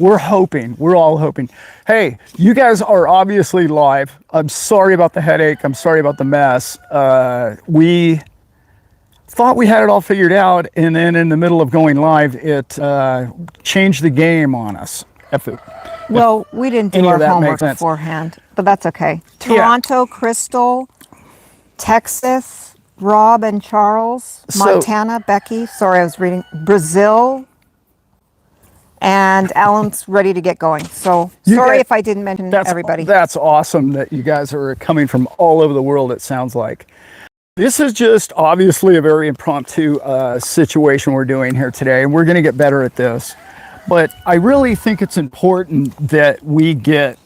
we're hoping, we're all hoping. Hey, you guys are obviously live. I'm sorry about the headache. I'm sorry about the mess. We thought we had it all figured out, and then in the middle of going live, it changed the game on us. Well, we didn't do our homework beforehand, but that's okay. Toronto, yeah. Crystal, Texas, Rob and Charles, Montana, Becky, sorry, I was reading, Brazil, and Alan's ready to get going. So sorry if I didn't mention everybody. That's awesome that you guys are coming from all over the world, it sounds like. This is just obviously a very impromptu situation we're doing here today, and we're going to get better at this. But I really think it's important that we get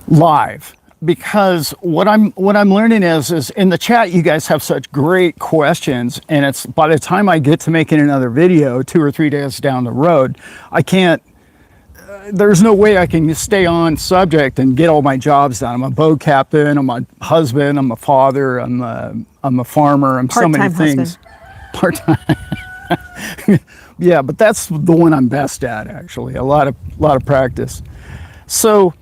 live, because what I'm learning is in the chat you guys have such great questions, and it's by the time I get to making another video 2 or 3 days down the road, I can't. There's no way I can stay on subject and get all my jobs done. I'm a boat captain, I'm a husband, I'm a father, I'm a farmer, I'm so many things. Part-time. Yeah, but that's the one I'm best at, actually. A lot of practice. So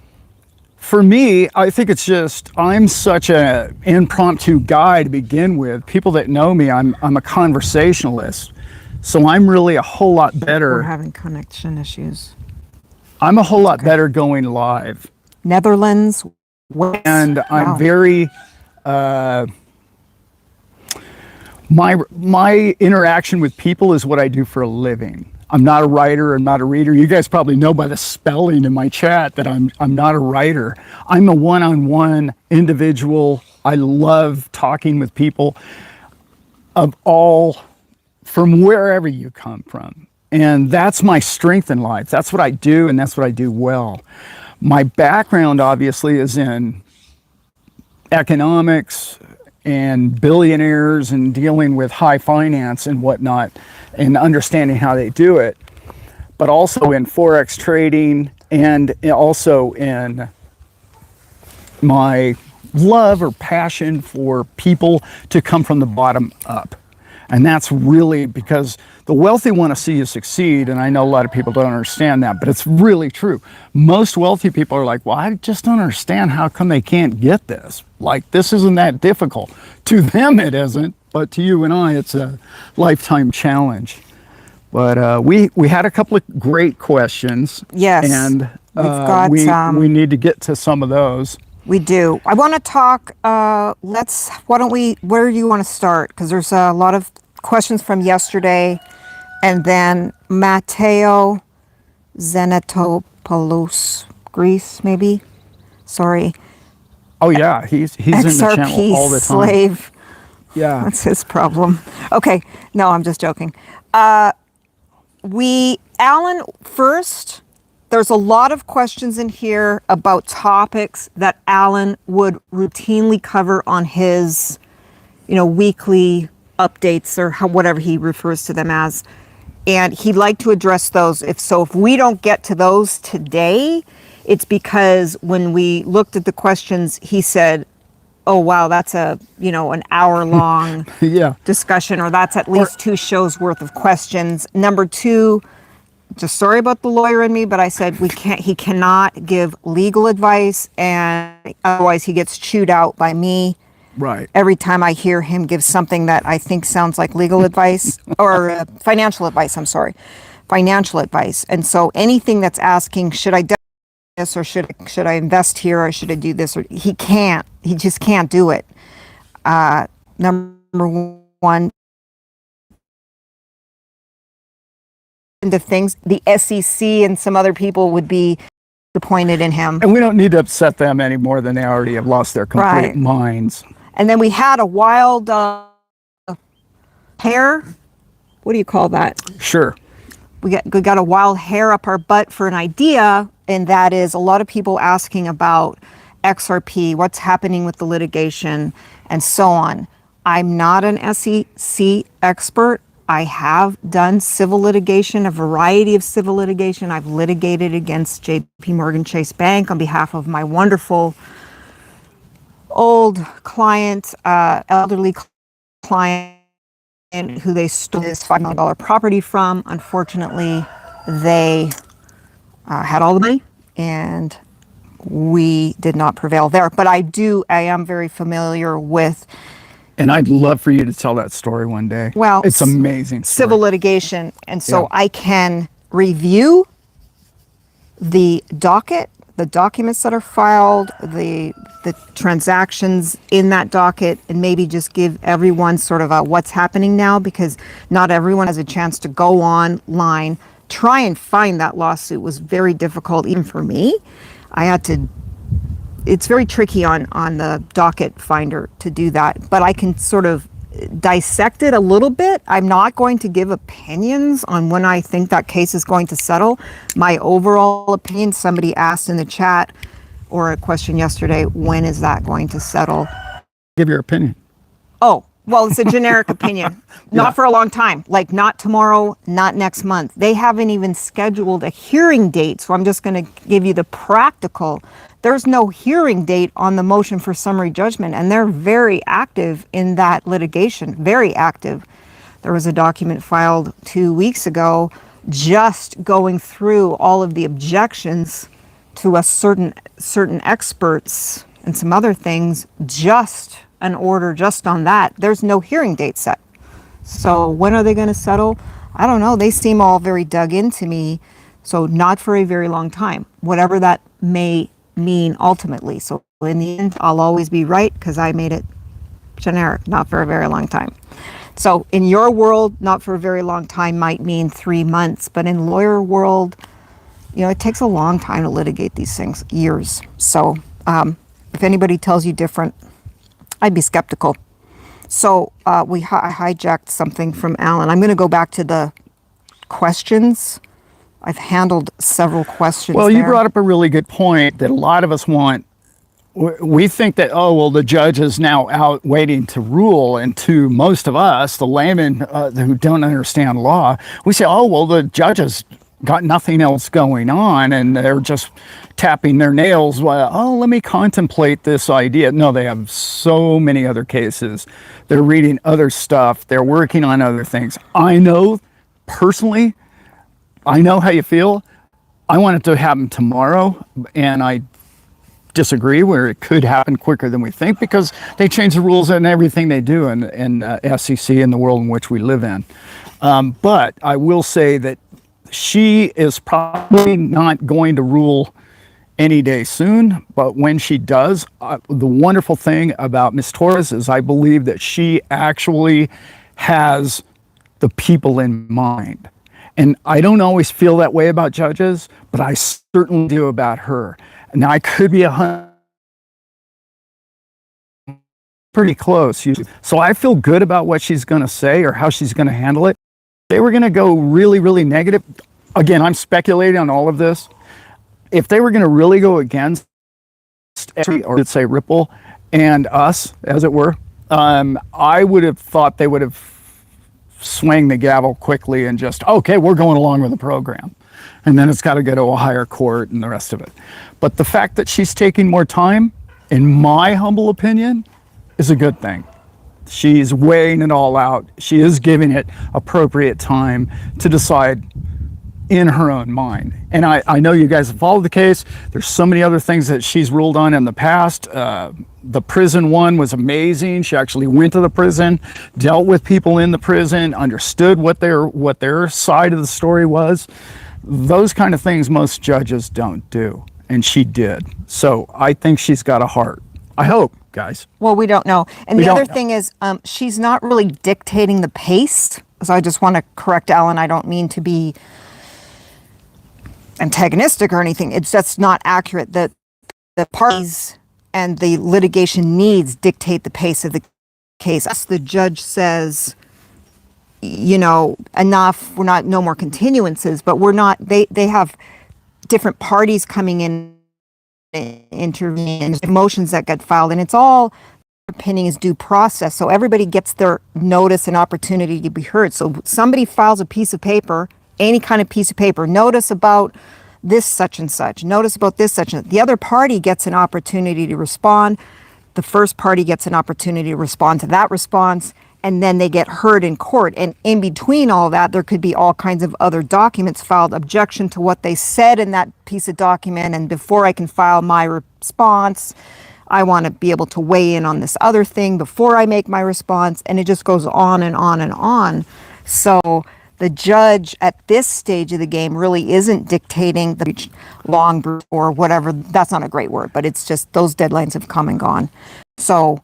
for me, I think it's just, I'm such an impromptu guy to begin with. People that know me, I'm a conversationalist. So I'm really a whole lot better. We're having connection issues. I'm a whole lot better going live. Netherlands. And I'm very, my interaction with people is what I do for a living. I'm not a writer, I'm not a reader. You guys probably know by the spelling in my chat that I'm not a writer. I'm a one-on-one individual. I love talking with people of all, from wherever you come from. And that's my strength in life. That's what I do, and that's what I do well. My background, obviously, is in economics and billionaires and dealing with high finance and whatnot and understanding how they do it, but also in Forex trading and also in my love or passion for people to come from the bottom up. And that's really because the wealthy want to see you succeed. And I know a lot of people don't understand that, but it's really true. Most wealthy people are like, well, I just don't understand how come they can't get this. Like, this isn't that difficult. To them, it isn't, but to you and I, it's a lifetime challenge. But we had a couple of great questions. Yes, and we've got we need to get to some of those. We do. I want to talk, why don't we, where do you want to start? Because there's a lot of questions from yesterday, and then Matteo Zenatopoulos, Greece, maybe? Sorry. Oh yeah, he's in the channel all the time. Slave. Yeah. That's his problem. Okay, no, I'm just joking. Alan, first, there's a lot of questions in here about topics that Alan would routinely cover on his, weekly updates or whatever he refers to them as. And he'd like to address those. If we don't get to those today, it's because when we looked at the questions, he said, oh, wow, that's an hour long discussion, or that's at least 2 shows worth of questions. Number 2, just sorry about the lawyer in me, but I said he cannot give legal advice, and otherwise he gets chewed out by me. Right. Every time I hear him give something that I think sounds like legal advice or financial advice, financial advice. And so anything that's asking, should I do this, or should I invest here, or should I do this, or he just can't do it. Number 1, into things, the SEC and some other people would be disappointed in him. And we don't need to upset them any more than they already have lost their complete minds. And then we had a wild hair. What do you call that? Sure. We got a wild hair up our butt for an idea, and that is a lot of people asking about XRP, what's happening with the litigation, and so on. I'm not an SEC expert. I have done civil litigation, a variety of civil litigation. I've litigated against JP Morgan Chase Bank on behalf of my wonderful old client, elderly client, who they stole this $5 million property from. Unfortunately, they had all the money, and we did not prevail there. But I am very familiar with, And I'd love for you to tell that story one day. well, It's amazing. Story. civil litigation. And so Yeah. I can review the docket, the documents that are filed, the transactions in that docket, and maybe just give everyone sort of a what's happening now, because not everyone has a chance to go online. Try and find that lawsuit was very difficult, even for me. I had to, it's very tricky on the docket finder to do that, but I can sort of dissect it a little bit. I'm not going to give opinions on when I think that case is going to settle. My overall opinion, somebody asked in the chat or a question yesterday, when is that going to settle? Give your opinion. Oh, well, it's a generic opinion. Not for a long time, like not tomorrow, not next month. They haven't even scheduled a hearing date. So I'm just going to give you the practical. There's no hearing date on the motion for summary judgment, and they're very active in that litigation, very active. There was a document filed 2 weeks ago just going through all of the objections to a certain experts and some other things, just an order just on that. There's no hearing date set. So when are they going to settle? I don't know. They seem all very dug into me. So not for a very long time, whatever that may mean ultimately. So in the end, I'll always be right because I made it generic, not for a very long time. So in your world, not for a very long time might mean 3 months, but in lawyer world, you know, it takes a long time to litigate these things, years. So if anybody tells you different, I'd be skeptical. So I hijacked something from Alan. I'm going to go back to the questions. I've handled several questions. Well, you brought up a really good point that a lot of us want. We think that, oh, well, the judge is now out waiting to rule. And to most of us, the laymen who don't understand law, we say, oh, well, the judge has got nothing else going on and they're just tapping their nails. Well, oh, let me contemplate this idea. No, they have so many other cases. They're reading other stuff. They're working on other things. I know personally, I know how you feel. I want it to happen tomorrow, and I disagree where it could happen quicker than we think because they change the rules and everything they do in SEC in the world in which we live in. But I will say that she is probably not going to rule any day soon, but when she does, the wonderful thing about Ms. Torres is I believe that she actually has the people in mind. And I don't always feel that way about judges, but I certainly do about her. Now, I could be pretty close. So I feel good about what she's going to say or how she's going to handle it. They were going to go really, really negative. Again, I'm speculating on all of this. If they were going to really go against, or let's say Ripple and us, as it were, I would have thought they would have swung the gavel quickly and just, okay, we're going along with the program. And then it's got to go to a higher court and the rest of it. But the fact that she's taking more time, in my humble opinion, is a good thing. She's weighing it all out. She is giving it appropriate time to decide in her own mind. And I know you guys have followed the case. There's so many other things that she's ruled on in the past. The prison one was amazing. She actually went to the prison, dealt with people in the prison, understood what their side of the story was. Those kind of things most judges don't do, and she did. So I think she's got a heart. I hope, guys. Well, we don't know. And the other thing is, she's not really dictating the pace. So I just want to correct Alan. I don't mean to be antagonistic or anything. It's just not accurate. The parties and the litigation needs dictate the pace of the case. As the judge says, you know, enough, we're not, no more continuances, but we're not, they have different parties coming in, intervening, motions that get filed, and it's all, opinion is due process. So everybody gets their notice and opportunity to be heard. So somebody files a piece of paper, any kind of piece of paper, notice about this such and such, notice about this such and the other party gets an opportunity to respond. The first party gets an opportunity to respond to that response, and then they get heard in court. And in between all that, there could be all kinds of other documents filed, objection to what they said in that piece of document. And before I can file my response, I want to be able to weigh in on this other thing before I make my response. And it just goes on and on and on. So the judge at this stage of the game really isn't dictating the long or whatever. That's not a great word, but it's just those deadlines have come and gone. So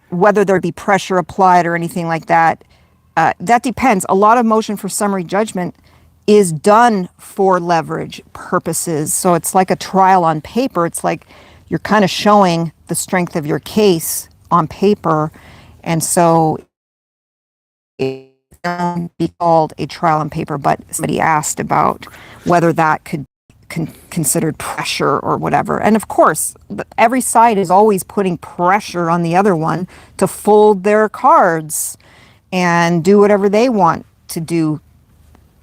whether there be pressure applied or anything like that, that depends. A lot of motion for summary judgment is done for leverage purposes. So it's like a trial on paper. It's like you're kind of showing the strength of your case on paper. And so it can be called a trial on paper, but somebody asked about whether that could considered pressure or whatever. And of course, every side is always putting pressure on the other one to fold their cards and do whatever they want to do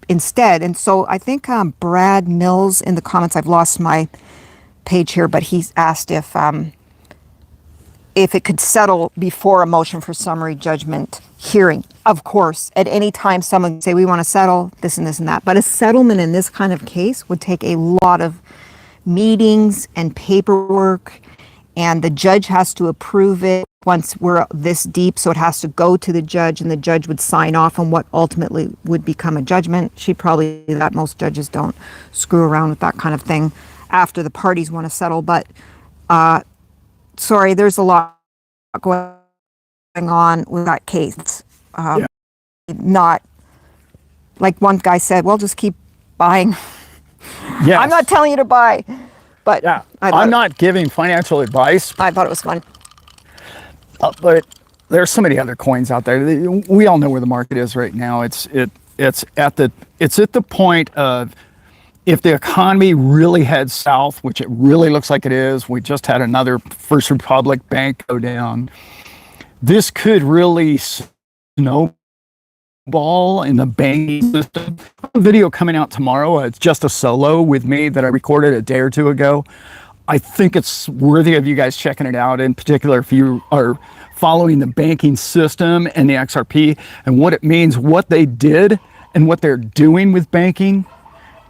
instead. And so I think Brad Mills in the comments, I've lost my page here, but he's asked if it could settle before a motion for summary judgment hearing. Of course, at any time someone can say, we want to settle this and this and that. But a settlement in this kind of case would take a lot of meetings and paperwork, and the judge has to approve it once we're this deep. So it has to go to the judge, and the judge would sign off on what ultimately would become a judgment. She probably, that most judges don't screw around with that kind of thing after the parties want to settle. But sorry, there's a lot going on with that case. Not like one guy said, well, just keep buying. Yes. I'm not telling you to buy, but yeah. I'm not giving financial advice. I thought it was fun. But there's so many other coins out there. We all know where the market is right now. It's at the point of, if the economy really heads south, which it really looks like it is, we just had another First Republic bank go down. This could really snowball in the banking system. A video coming out tomorrow. It's just a solo with me that I recorded a day or two ago. I think it's worthy of you guys checking it out, in particular if you are following the banking system and the XRP and what it means, what they did and what they're doing with banking,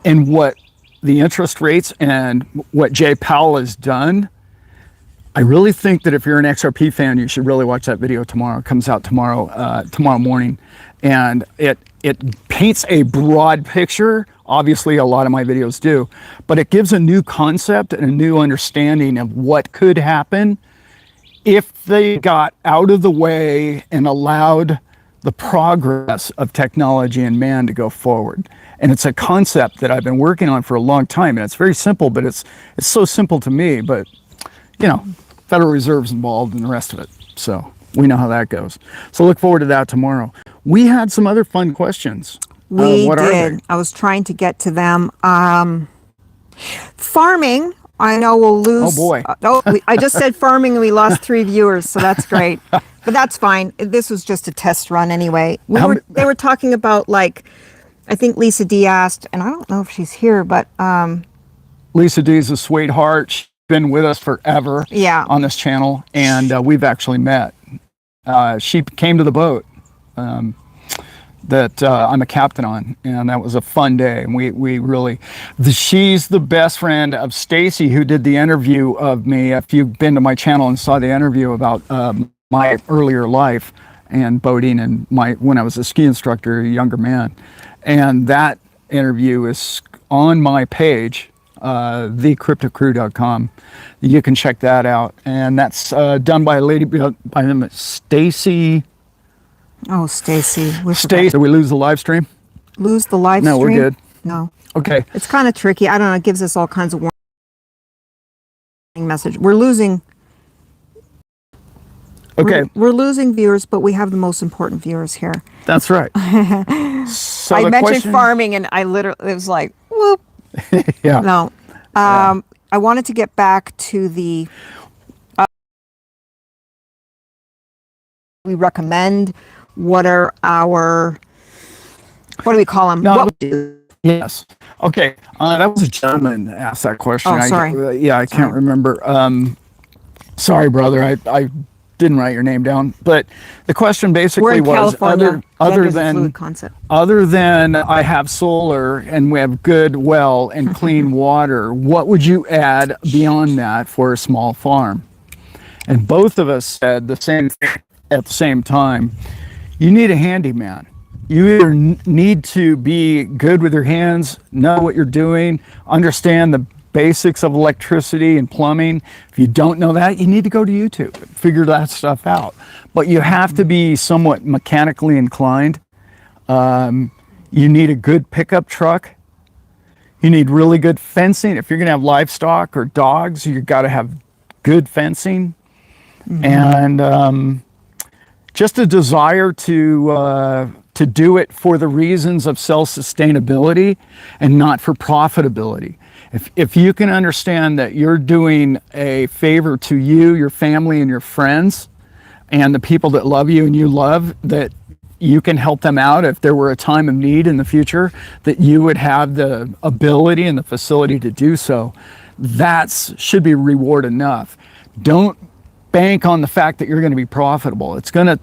and what the interest rates and what Jay Powell has done. I really think that if you're an XRP fan, you should really watch that video tomorrow. It comes out tomorrow morning. And it paints a broad picture. Obviously, a lot of my videos do. But it gives a new concept and a new understanding of what could happen if they got out of the way and allowed the progress of technology and man to go forward. And it's a concept that I've been working on for a long time. And it's very simple, but it's so simple to me. But, you know, Federal Reserve's involved in the rest of it. So we know how that goes. So look forward to that tomorrow. We had some other fun questions. We what did. are they? I was trying to get to them. Farming, I know we'll lose. Oh, boy. I just said farming and we lost 3 viewers, so that's great. But that's fine. This was just a test run anyway. They were talking about, like, I think Lisa D asked, and I don't know if she's here, but Lisa D is a sweetheart. She's been with us forever on this channel, and we've actually met. She came to the boat that I'm a captain on, and that was a fun day. And we really, she's the best friend of Stacy, who did the interview of me. If you've been to my channel and saw the interview about my earlier life and boating and when I was a ski instructor, a younger man. And that interview is on my page, thecryptocrew.com. You can check that out. And that's done by a lady by the name of Stacy. Oh, Stacy. Stacy, did we lose the live stream? Lose the live stream? No, we're good. No. Okay. It's kind of tricky. I don't know. It gives us all kinds of warning message. We're losing. Okay. We're losing viewers, but we have the most important viewers here. That's right. So I mentioned farming, and I literally, it was like, whoop. Yeah. No. I wanted to get back to the, we recommend, what are our, what do we call them? No, what we do. Yes. Okay. That was a gentleman that asked that question. Oh, sorry. I can't remember. Sorry, brother. I didn't write your name down, but the question We're basically in was California. other Gender's a than fluid concept. other than I have solar and we have good well and clean water, what would you add beyond that for a small farm? And both of us said the same thing at the same time. You need a handyman. You either need to be good with your hands, know what you're doing, understand the basics of electricity and plumbing. If you don't know that, you need to go to YouTube and figure that stuff out. But you have to be somewhat mechanically inclined. You need a good pickup truck. You need really good fencing. If you're going to have livestock or dogs, you've got to have good fencing. And just a desire to do it for the reasons of self-sustainability and not for profitability. If you can understand that you're doing a favor to you, your family, and your friends, and the people that love you and you love, that you can help them out if there were a time of need in the future, that you would have the ability and the facility to do so, that should be reward enough. Don't bank on the fact that you're going to be profitable. It's going to...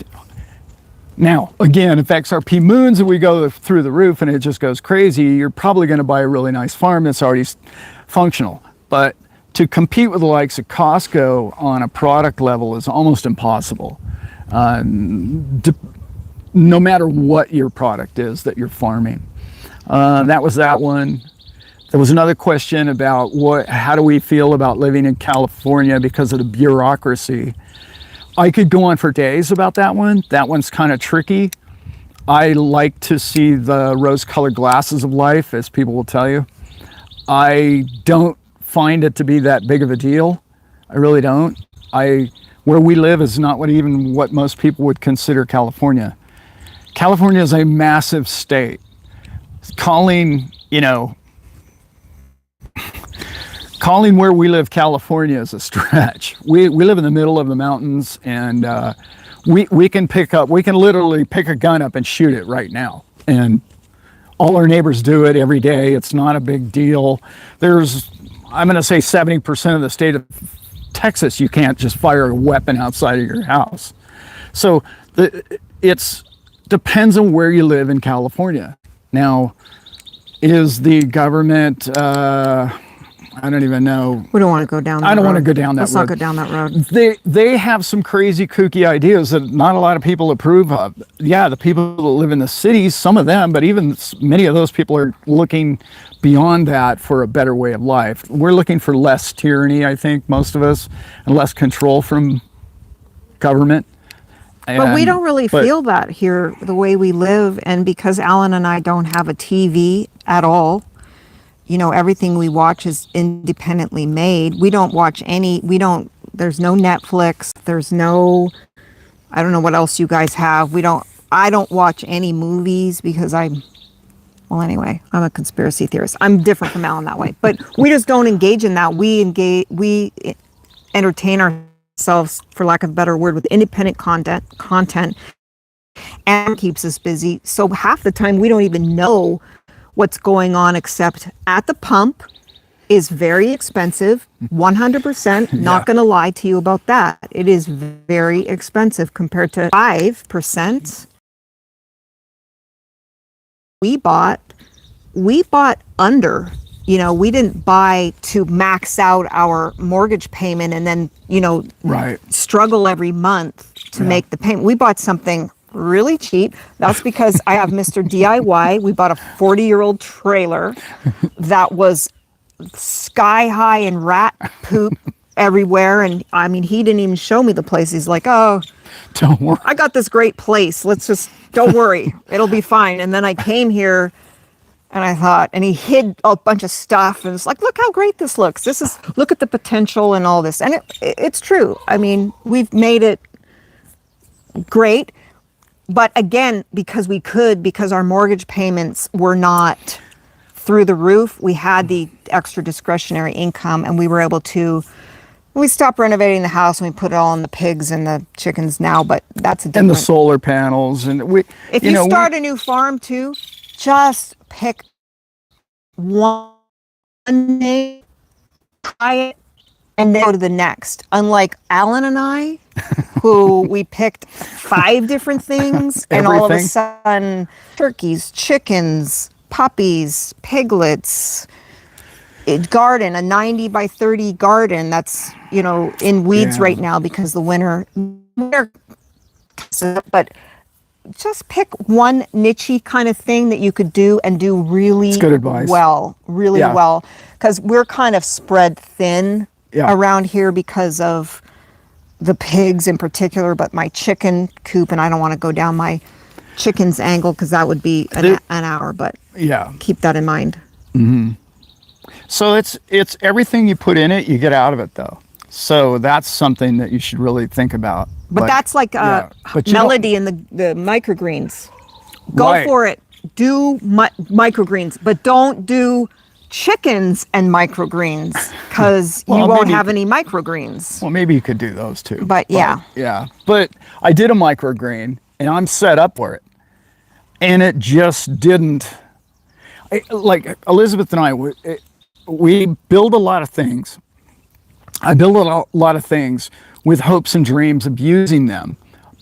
Now, again, if XRP moons and we go through the roof and it just goes crazy, you're probably going to buy a really nice farm that's already functional. But to compete with the likes of Costco on a product level is almost impossible, no matter what your product is that you're farming. That was that one. There was another question about how do we feel about living in California because of the bureaucracy. I could go on for days about that one. That one's kind of tricky. I like to see the rose-colored glasses of life, as people will tell you. I don't find it to be that big of a deal. I really don't. Where we live is not what most people would consider California. California is a massive state. Calling where we live California is a stretch. We live in the middle of the mountains, and we can literally pick a gun up and shoot it right now. And all our neighbors do it every day. It's not a big deal. I'm going to say 70% of the state of Texas, you can't just fire a weapon outside of your house. So it depends on where you live in California. Now, is the government... I don't even know. We don't want to go down that road. I don't want to go down that road. Let's not go down that road. They have some crazy, kooky ideas that not a lot of people approve of. Yeah, the people that live in the cities, some of them, but even many of those people are looking beyond that for a better way of life. We're looking for less tyranny, I think, most of us, and less control from government. But we don't really feel that here, the way we live. And because Alan and I don't have a TV at all, everything we watch is independently made. We don't watch there's no Netflix. There's no, I don't know what else you guys have. I don't watch any movies because I'm a conspiracy theorist. I'm different from Alan that way, but we just don't engage in that. We entertain ourselves, for lack of a better word, with independent content and keeps us busy. So half the time we don't even know what's going on, except at the pump is very expensive, 100%. Not going to lie to you about that. It is very expensive compared to 5%. We bought under, we didn't buy to max out our mortgage payment and then, right, struggle every month to make the payment. We bought something really cheap. That's because I have Mr. DIY. We bought a 40-year-old trailer that was sky high and rat poop everywhere. And I mean, he didn't even show me the place. He's like, oh, don't worry, I got this great place. Don't worry. It'll be fine. And then I came here and I thought, and he hid a bunch of stuff and it's like, look how great this looks. Look at the potential and all this. And it's true. I mean, we've made it great. But again, because our mortgage payments were not through the roof, we had the extra discretionary income and we were able to, we stopped renovating the house and we put it all on the pigs and the chickens now, but that's a different. And the solar panels. And if you start a new farm too, just pick one name, try it, and then go to the next. Unlike Alan and I, who we picked 5 different things, and all of a Everything. sudden, turkeys, chickens, puppies, piglets, garden, a 90 by 30 garden that's, in weeds Yeah. right now because the winter. But just pick one niche kind of thing that you could do and do really It's good advice. really Yeah. well, because we're kind of spread thin Yeah. around here because of the pigs in particular, but my chicken coop, and I don't want to go down my chicken's angle because that would be an hour, but Yeah. keep that in mind. So it's everything you put in it, you get out of it though. So that's something that you should really think about. But that's like yeah. But you don't- Melody in the microgreens. Go Right. for it. Do microgreens, but don't do chickens and microgreens, because Well, you won't maybe- have any microgreens. Well, maybe you could do those too. But yeah. Yeah. But I did a microgreen and I'm set up for it. And it just didn't. Like Elizabeth and I, we build a lot of things. I build a lot of things with hopes and dreams of using them,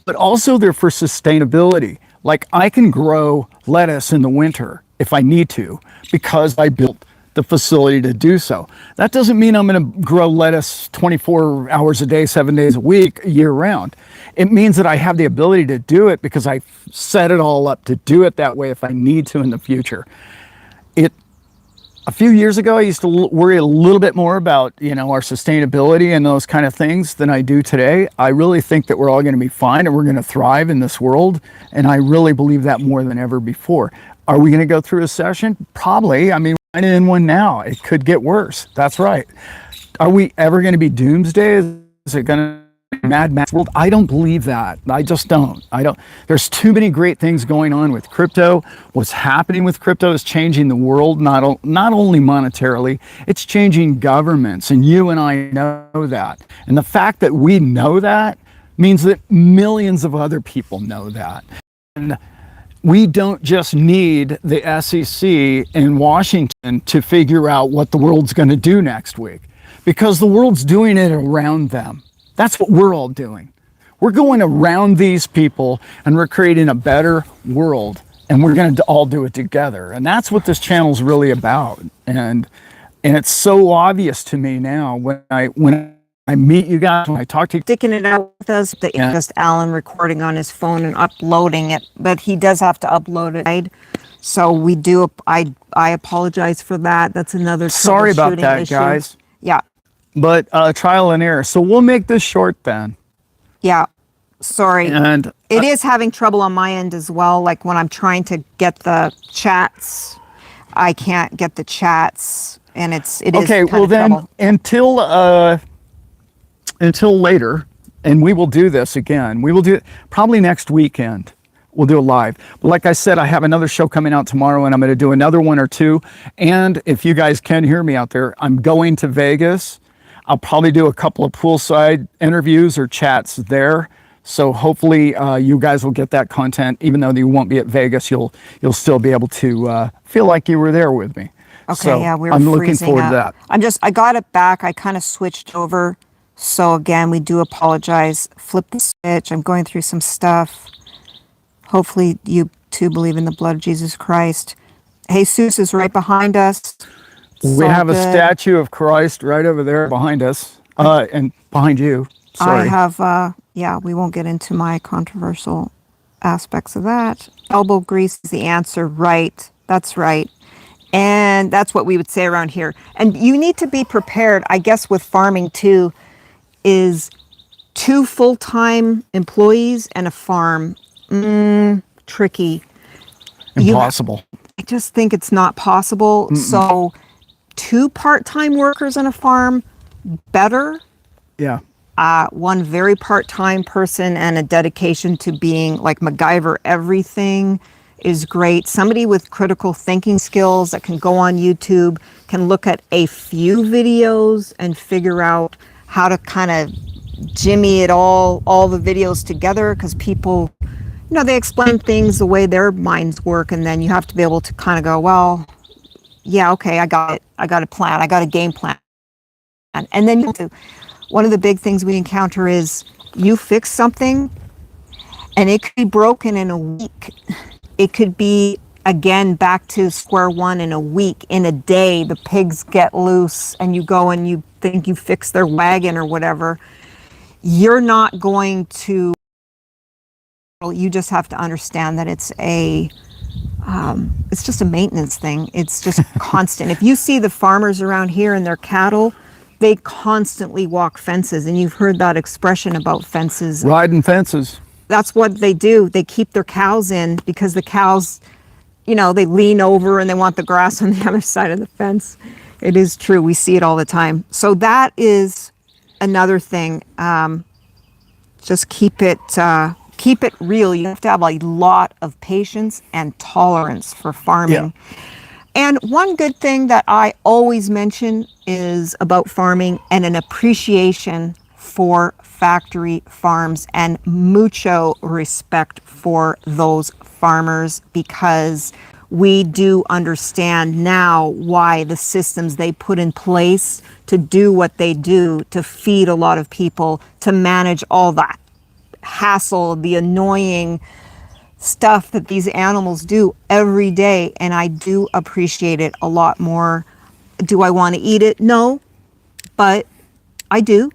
but also they're for sustainability. Like I can grow lettuce in the winter if I need to, because I built the facility to do so. That doesn't mean I'm going to grow lettuce 24 hours a day, 7 days a week, year round. It means that I have the ability to do it because I set it all up to do it that way if I need to in the future. A few years ago, I used to worry a little bit more about, our sustainability and those kind of things than I do today. I really think that we're all going to be fine and we're going to thrive in this world. And I really believe that more than ever before. Are we going to go through a recession? Probably. I mean, we're in one now. It could get worse. That's right. Are we ever going to be doomsday? Is it going to Mad Max world? I don't believe that. I just don't. There's too many great things going on with crypto. What's happening with crypto is changing the world, not only monetarily, it's changing governments. And you and I know that. And the fact that we know that means that millions of other people know that. And we don't just need the SEC in Washington to figure out what the world's going to do next week, because the world's doing it around them. That's what we're all doing. We're going around these people and we're creating a better world, and we're going to all do it together. And that's what this channel's really about. And it's so obvious to me now when I meet you guys, when I talk to you. Sticking it out with us, that Yeah. just Alan recording on his phone and uploading it, but he does have to upload it. Right? So we do. I apologize for that. That's another. Sorry about troubleshooting that, issue. guys. Yeah. But trial and error. So we'll make this short then. Yeah. Sorry. And It is having trouble on my end as well. Like when I'm trying to get the chats, I can't get the chats, and it is okay, kind well of then trouble. until later, and we will do this again. We will do it probably next weekend. We'll do it live. But like I said, I have another show coming out tomorrow, and I'm going to do another one or two. And if you guys can hear me out there, I'm going to Vegas. I'll probably do a couple of poolside interviews or chats there. So hopefully you guys will get that content. Even though you won't be at Vegas, you'll still be able to feel like you were there with me. Okay, So yeah, we were I'm looking freezing forward to up. that. I got it back. I kind of switched over. So again, we do apologize. Flip the switch. I'm going through some stuff. Hopefully you too believe in the blood of Jesus Christ. Jesus is right behind us. It's We all have a good. statue of Christ right over there behind us, and behind you. Sorry. I have, we won't get into my controversial aspects of that. Elbow grease is the answer, right? That's right. And that's what we would say around here. And you need to be prepared, I guess, with farming too, is 2 full-time employees and a farm. Tricky. Impossible. I just think it's not possible. So 2 part-time workers on a farm, better. Yeah. 1 very part-time person and a dedication to being like MacGyver everything is great. Somebody with critical thinking skills that can go on YouTube, can look at a few videos and figure out how to kind of jimmy it all the videos together, because people, they explain things the way their minds work, and then you have to be able to kind of go, well, yeah, okay, I got it. I got a plan. I got a game plan. And then one of the big things we encounter is you fix something and it could be broken in a week. It could be, again, back to square one in a week. In a day, the pigs get loose and you go and you think you fixed their wagon or whatever. You're not going to, you just have to understand that it's just a maintenance thing. It's just constant. If you see the farmers around here and their cattle, they constantly walk fences. And you've heard that expression about fences. Riding fences. That's what they do. They keep their cows in because the cows, they lean over and they want the grass on the other side of the fence. It is true. We see it all the time. So that is another thing. Just keep it real. You have to have a lot of patience and tolerance for farming. Yeah. And one good thing that I always mention is about farming and an appreciation for factory farms and mucho respect for those farmers, because we do understand now why the systems they put in place to do what they do, to feed a lot of people, to manage all that hassle, the annoying stuff that these animals do every day. And I do appreciate it a lot more. Do I want to eat it? No, but I do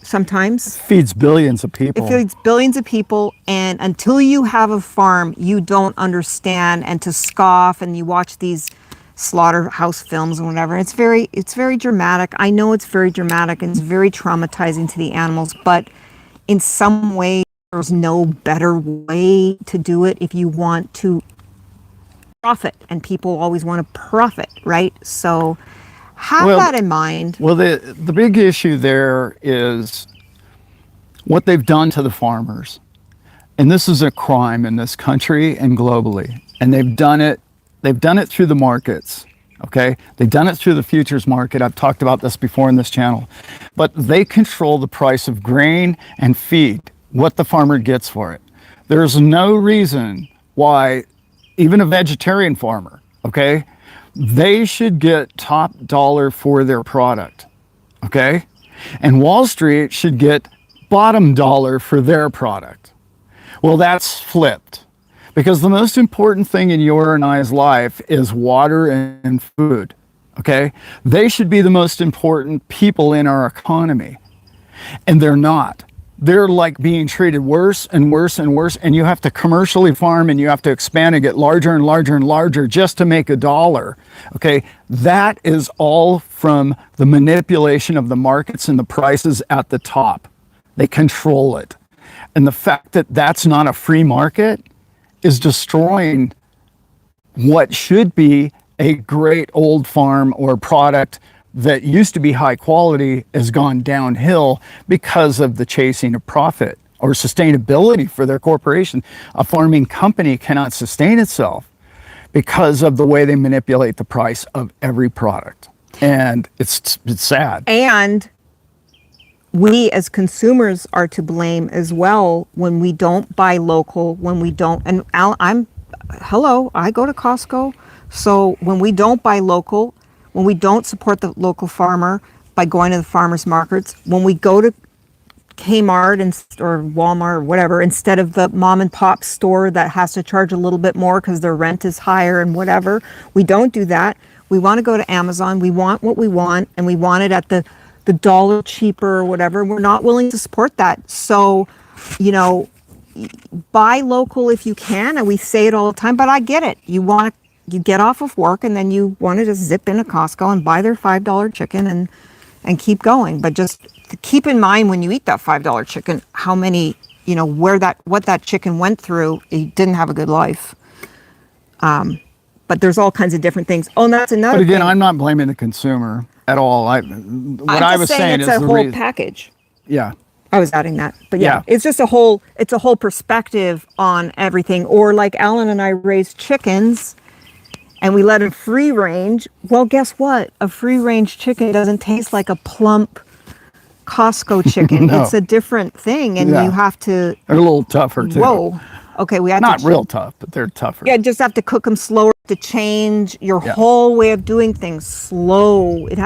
sometimes. It feeds billions of people. It feeds billions of people. And until you have a farm, you don't understand. And to scoff and you watch these slaughterhouse films and whatever, it's very dramatic. I know it's very dramatic and it's very traumatizing to the animals, but in some way, there's no better way to do it if you want to profit, and people always want to profit, right? So have that in mind. Well, the big issue there is what they've done to the farmers. And this is a crime in this country and globally. And they've done it through the markets. Okay? They've done it through the futures market. I've talked about this before in this channel. But they control the price of grain and feed, what the farmer gets for it. There's no reason why even a vegetarian farmer, okay, they should get top dollar for their product, okay? And Wall Street should get bottom dollar for their product. Well, that's flipped, because the most important thing in your and I's life is water and food, okay? They should be the most important people in our economy, and they're not. They're like being treated worse and worse and worse, and you have to commercially farm and you have to expand and get larger and larger and larger just to make a dollar, okay? That is all from the manipulation of the markets and the prices at the top. They control it. And the fact that that's not a free market is destroying what should be a great old farm or product that used to be high quality has gone downhill because of the chasing of profit or sustainability for their corporation. A farming company cannot sustain itself because of the way they manipulate the price of every product. And it's sad. And we as consumers are to blame as well when we don't buy local, when we don't, and I go to Costco. So when we don't buy local, when we don't support the local farmer by going to the farmers markets, when we go to Kmart or Walmart or whatever, instead of the mom and pop store that has to charge a little bit more because their rent is higher and whatever, we don't do that. We want to go to Amazon. We want what we want, and we want it at the dollar cheaper or whatever. We're not willing to support that. So, buy local if you can, and we say it all the time, but I get it. You get off of work and then you want to just zip into Costco and buy their $5 chicken and keep going. But just keep in mind when you eat that $5 chicken, how many, what that chicken went through. It didn't have a good life. But there's all kinds of different things. Oh, and that's another thing. But again, thing. I'm not blaming the consumer at all. I was saying it's a whole package. Yeah. I was adding that, but yeah, it's just a whole perspective on everything. Or like Alan and I raised chickens and we let them free range. Well, guess what? A free range chicken doesn't taste like a plump Costco chicken. No. It's a different thing, and you have to. They're a little tougher too. Whoa. Okay, we have not real tough, but they're tougher. Yeah, just have to cook them slower to change your whole way of doing things. Slow. You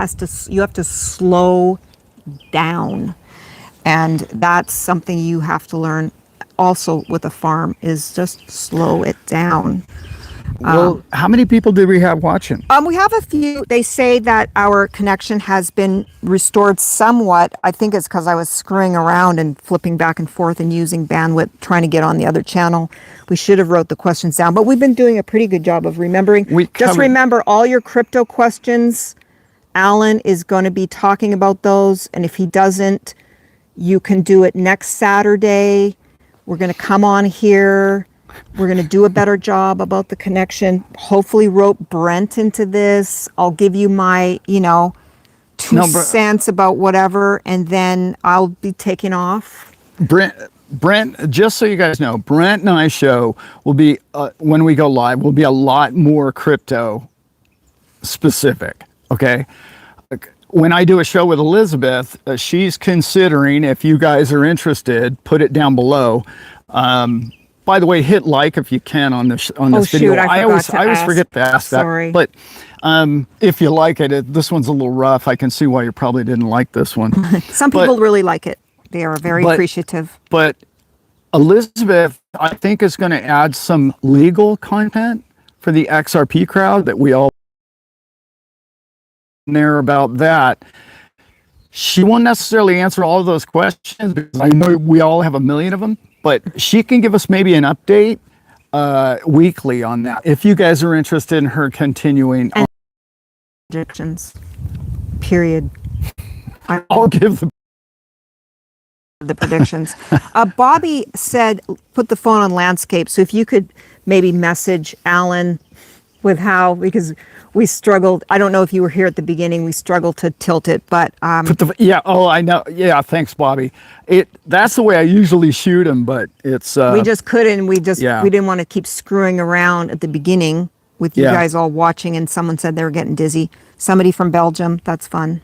have to slow down. And that's something you have to learn also with a farm, is just slow it down. Well, how many people did we have watching? We have a few. They say that our connection has been restored somewhat. I think it's because I was screwing around and flipping back and forth and using bandwidth, trying to get on the other channel. We should have wrote the questions down, but we've been doing a pretty good job of remembering. Just remember all your crypto questions. Alan is going to be talking about those, and if he doesn't, you can do it next Saturday. We're going to come on here. We're going to do a better job about the connection. Hopefully rope Brent into this. I'll give you my, 2 cents about whatever, and then I'll be taking off. Brent, just so you guys know, Brent and I show will be, when we go live, will be a lot more crypto specific, okay? When I do a show with Elizabeth, she's considering, if you guys are interested, put it down below. By the way, hit like if you can on this video. Shoot, I always forget to ask that. Sorry. But if you like it, this one's a little rough. I can see why you probably didn't like this one. Some people really like it. They are very appreciative. But Elizabeth, I think, is going to add some legal content for the XRP crowd that we all there about that. She won't necessarily answer all of those questions because I know we all have a million of them. But she can give us maybe an update weekly on that, if you guys are interested in her continuing. And predictions, period. I'll give the predictions. Bobby said, put the phone on landscape. So if you could maybe message Alan with how, because we struggled. I don't know if you were here at the beginning. We struggled to tilt it, but I know. Yeah, thanks, Bobby. That's the way I usually shoot them, but it's we just couldn't. We didn't want to keep screwing around at the beginning with you guys all watching, and someone said they were getting dizzy. Somebody from Belgium. That's fun.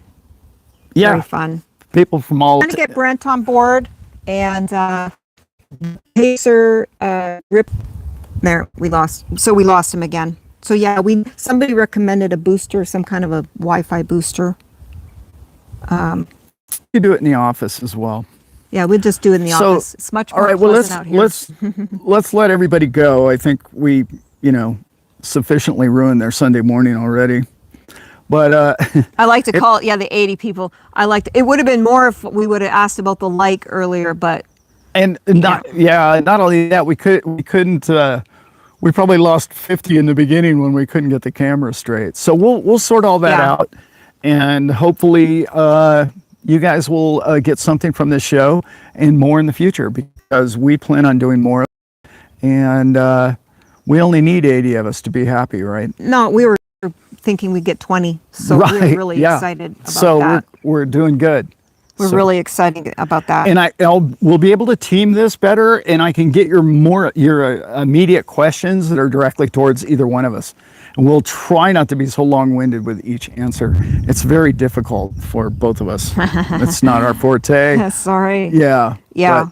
Yeah, very fun. People from all. Trying to get Brent on board, and Pacer Rip. There, we lost him again. So yeah, somebody recommended a booster, some kind of a Wi-Fi booster. You do it in the office as well. Yeah, we'll just do it in the office. It's much more pleasant out here. Let's let everybody go. I think we, sufficiently ruined their Sunday morning already. But I like to call it, the 80 people. It would have been more if we would have asked about the like earlier, but not only that, we couldn't. We probably lost 50 in the beginning when we couldn't get the camera straight. So we'll sort all that out, and hopefully you guys will get something from this show and more in the future, because we plan on doing more. And we only need 80 of us to be happy, right? No, we were thinking we'd get 20, so we're really excited about that. So we're doing good. We're really excited about that. And we'll be able to team this better, and I can get your immediate questions that are directly towards either one of us. And we'll try not to be so long-winded with each answer. It's very difficult for both of us. It's not our forte. Sorry. Yeah. Yeah.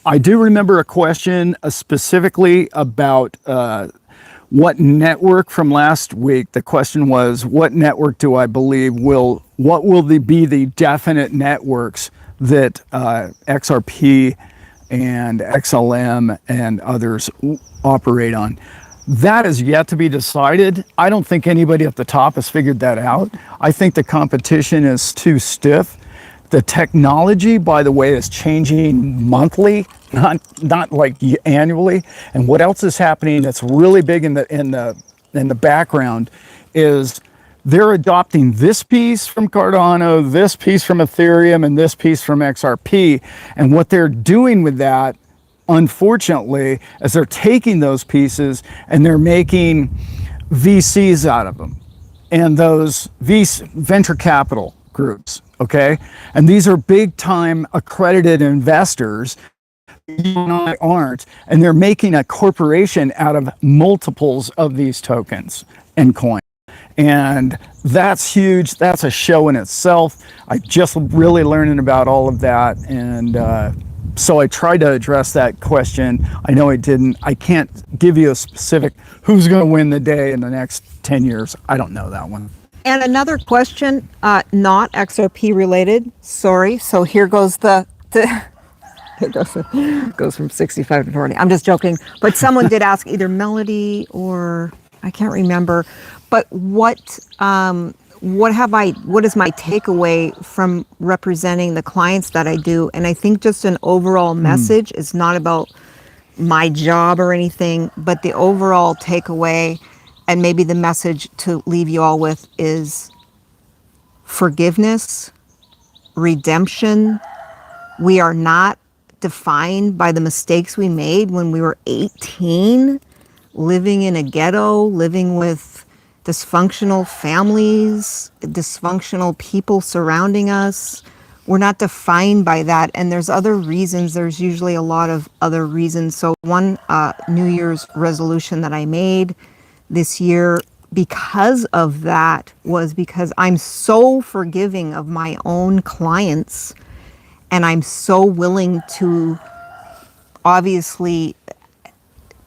I do remember a question specifically about what network from last week. The question was, what network do I believe what will be the definite networks that XRP and XLM and others operate on? That is yet to be decided. I don't think anybody at the top has figured that out. I think the competition is too stiff. The technology, by the way, is changing monthly, not like annually. And what else is happening that's really big in the background is they're adopting this piece from Cardano, this piece from Ethereum, and this piece from XRP. And what they're doing with that, unfortunately, is they're taking those pieces and they're making VCs out of them. And those venture capital groups, okay? And these are big time accredited investors. You and I aren't, and they're making a corporation out of multiples of these tokens and coins. And that's huge. That's a show in itself. I just really learning about all of that. And so I tried to address that question. I know I didn't. I can't give you a specific who's going to win the day in the next 10 years. I don't know that one. And another question, not XRP related. Sorry. So here goes it goes from 65 to 40. I'm just joking. But someone did ask either Melody or I can't remember. But what is my takeaway from representing the clients that I do? And I think just an overall message is not about my job or anything, but the overall takeaway and maybe the message to leave you all with is forgiveness, redemption. We are not defined by the mistakes we made when we were 18, living in a ghetto, living with dysfunctional families, dysfunctional people surrounding us. We're not defined by that. And there's other reasons. There's usually a lot of other reasons. So one New Year's resolution that I made this year because of that was because I'm so forgiving of my own clients, and I'm so willing to obviously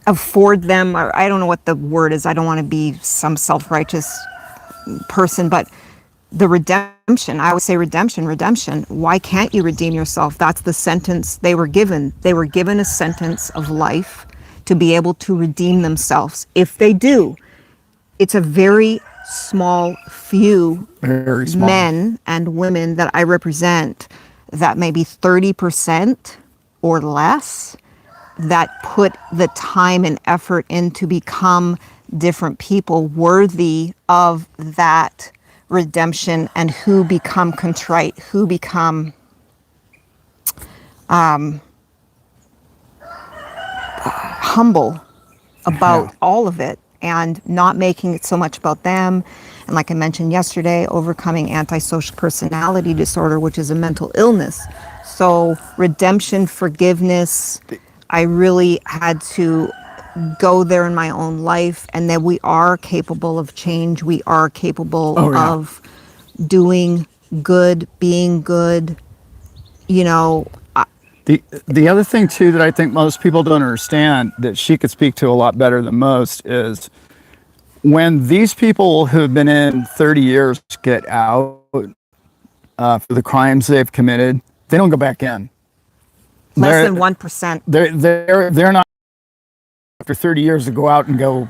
afford them, or I don't know what the word is, I don't want to be some self-righteous person, but the redemption, I would say redemption. Why can't you redeem yourself? That's the sentence they were given. They were given a sentence of life to be able to redeem themselves. If they do, it's a very small few Very small. men and women that I represent, that maybe 30% or less, that put the time and effort in to become different people worthy of that redemption, and who become contrite, who become humble about all of it, and not making it so much about them. And like I mentioned yesterday, overcoming antisocial personality disorder, which is a mental illness. So redemption, forgiveness, I really had to go there in my own life, and that we are capable of change. We are capable of doing good, being good, you know. The other thing too that I think most people don't understand, that she could speak to a lot better than most, is when these people who have been in 30 years get out for the crimes they've committed, they don't go back in. Less than 1%. They're not after 30 years to go out and go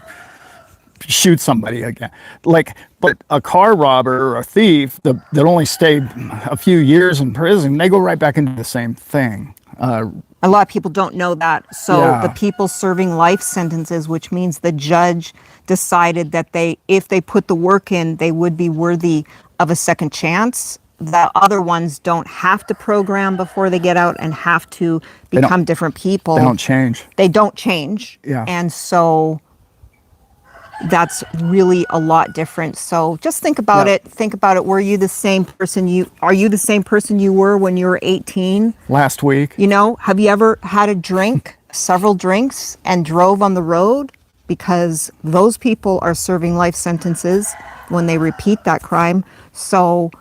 shoot somebody again. But a car robber or a thief that only stayed a few years in prison, they go right back into the same thing. A lot of people don't know that. So the people serving life sentences, which means the judge decided that if they put the work in, they would be worthy of a second chance. The other ones don't have to program before they get out and have to become different people. They don't change. They don't change. Yeah. And so that's really a lot different. So just think about it. Think about it. Were you the same person are you the same person you were when you were 18? Last week. You know, have you ever had a drink, several drinks, and drove on the road? Because those people are serving life sentences when they repeat that crime. So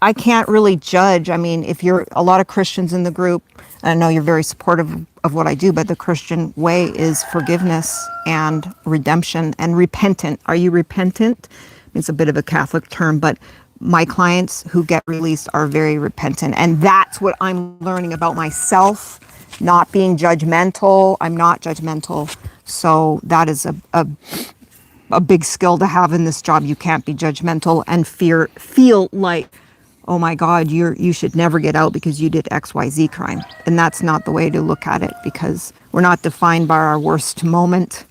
I can't really judge. I mean, if you're a lot of Christians in the group, I know you're very supportive of what I do, but the Christian way is forgiveness and redemption and repentant. Are you repentant? It's a bit of a Catholic term, but my clients who get released are very repentant. And that's what I'm learning about myself, not being judgmental. I'm not judgmental. So that is a big skill to have in this job. You can't be judgmental and feel like, oh my God, you should never get out because you did XYZ crime. And that's not the way to look at it, because we're not defined by our worst moment.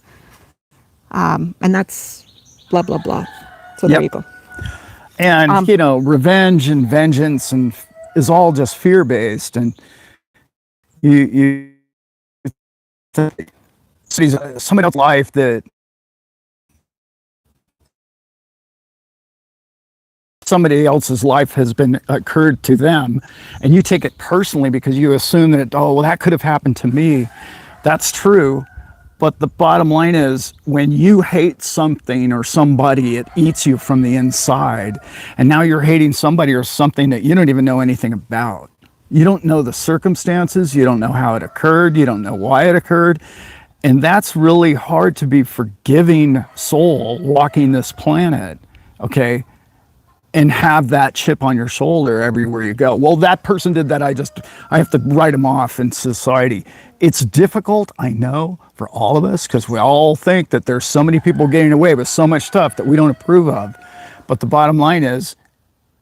And that's blah, blah, blah. So there you go. And, revenge and vengeance is all just fear-based. And somebody else's life that somebody else's life has been occurred to them, and you take it personally because you assume that, that could have happened to me. That's true. But the bottom line is, when you hate something or somebody, it eats you from the inside. And now you're hating somebody or something that you don't even know anything about. You don't know the circumstances. You don't know how it occurred. You don't know why it occurred. And that's really hard to be forgiving soul walking this planet. okay, and have that chip on your shoulder everywhere you go. Well, that person did that. I have to write them off in society. It's difficult, I know, for all of us, because we all think that there's so many people getting away with so much stuff that we don't approve of. But the bottom line is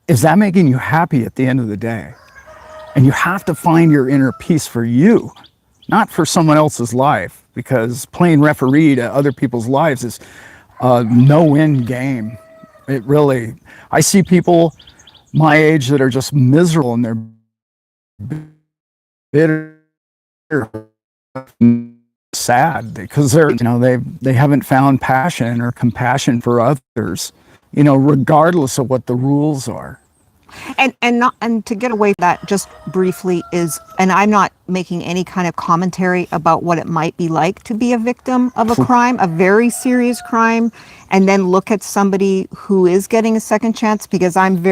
that making you happy at the end of the day? And you have to find your inner peace for you, not for someone else's life, because playing referee to other people's lives is a no-win game. It really, I see people my age that are just miserable and they're bitter, sad because they haven't found passion or compassion for others, regardless of what the rules are. And to get away from that just briefly is, and I'm not making any kind of commentary about what it might be like to be a victim of a crime, a very serious crime, and then look at somebody who is getting a second chance, because I'm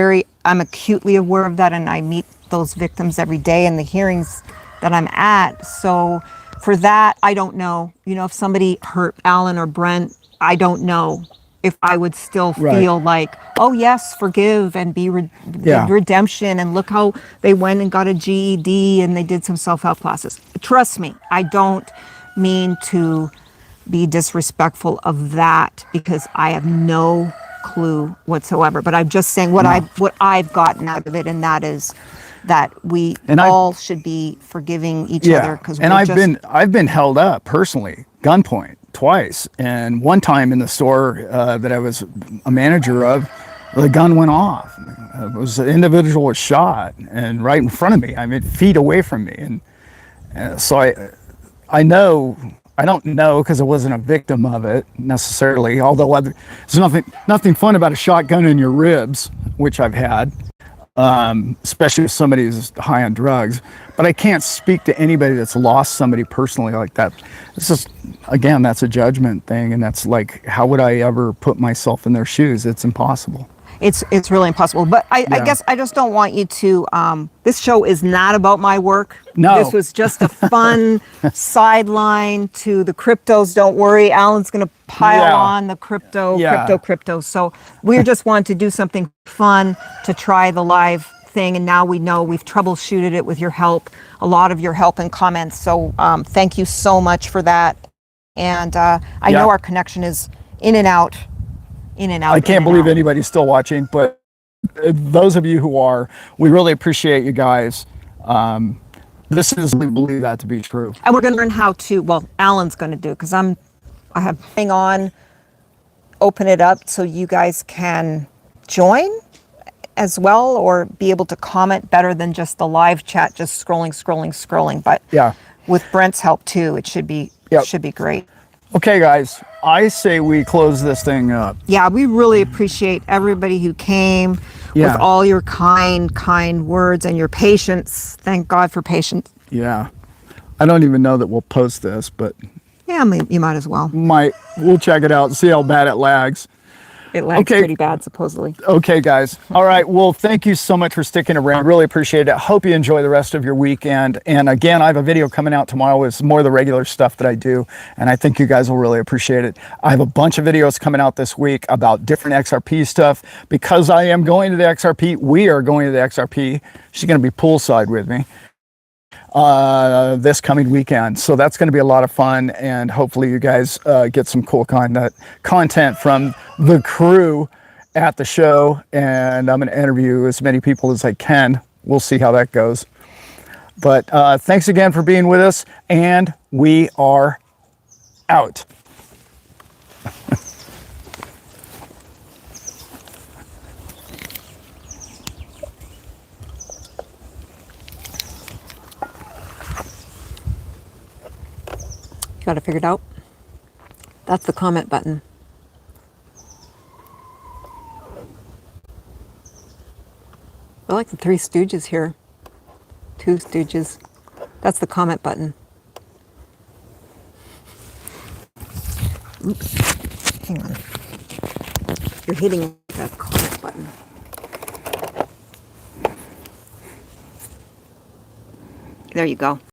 acutely aware of that, and I meet those victims every day in the hearings that I'm at. So for that, I don't know, if somebody hurt Alan or Brent, I don't know if I would still feel like, oh yes, forgive and be redemption, and look how they went and got a GED and they did some self-help classes. Trust me, I don't mean to be disrespectful of that, because I have no clue whatsoever. But I'm just saying what I've gotten out of it, and that is that we all should be forgiving each other. And I've been held up personally, gunpoint twice, and one time in the store that I was a manager of, the gun went off. It was an individual was shot, and right in front of me, feet away from me, and so I know. I don't know, because I wasn't a victim of it necessarily, although there's nothing fun about a shotgun in your ribs, which I've had, especially if somebody's high on drugs. But I can't speak to anybody that's lost somebody personally like that. It's just, again, that's a judgment thing, and that's like, how would I ever put myself in their shoes? It's impossible. It's really impossible. But I guess I just don't want you to, this show is not about my work. No. This was just a fun sideline to the cryptos. Don't worry, Alan's going to pile on the crypto. So we just wanted to do something fun to try the live thing. And now we know we've troubleshooted it with your help, a lot of your help and comments. So thank you so much for that. And I know our connection is in and out. I can't believe anybody's still watching, but those of you who are, we really appreciate you guys. We believe that to be true. And we're going to learn how to, well, Alan's going to do, because I have thing on, open it up so you guys can join as well, or be able to comment better than just the live chat, just scrolling. But with Brent's help too, it should be great. Okay, guys, I say we close this thing up. Yeah, we really appreciate everybody who came with all your kind words and your patience. Thank God for patience. Yeah. I don't even know that we'll post this, but... Yeah, you might as well. We'll check it out and see how bad it lags. It lags pretty bad, supposedly. Okay, guys. All right. Well, thank you so much for sticking around. Really appreciate it. Hope you enjoy the rest of your weekend. And again, I have a video coming out tomorrow with more of the regular stuff that I do, and I think you guys will really appreciate it. I have a bunch of videos coming out this week about different XRP stuff. Because I am going to the XRP, we are going to the XRP. She's going to be poolside with me this coming weekend, so that's going to be a lot of fun, and hopefully you guys get some cool content from the crew at the show. And I'm going to interview as many people as I can. We'll see how that goes, but thanks again for being with us, and we are out. Got it figured out? That's the comment button. I like the Three Stooges here. Two Stooges. That's the comment button. Oops. Hang on. You're hitting that comment button. There you go.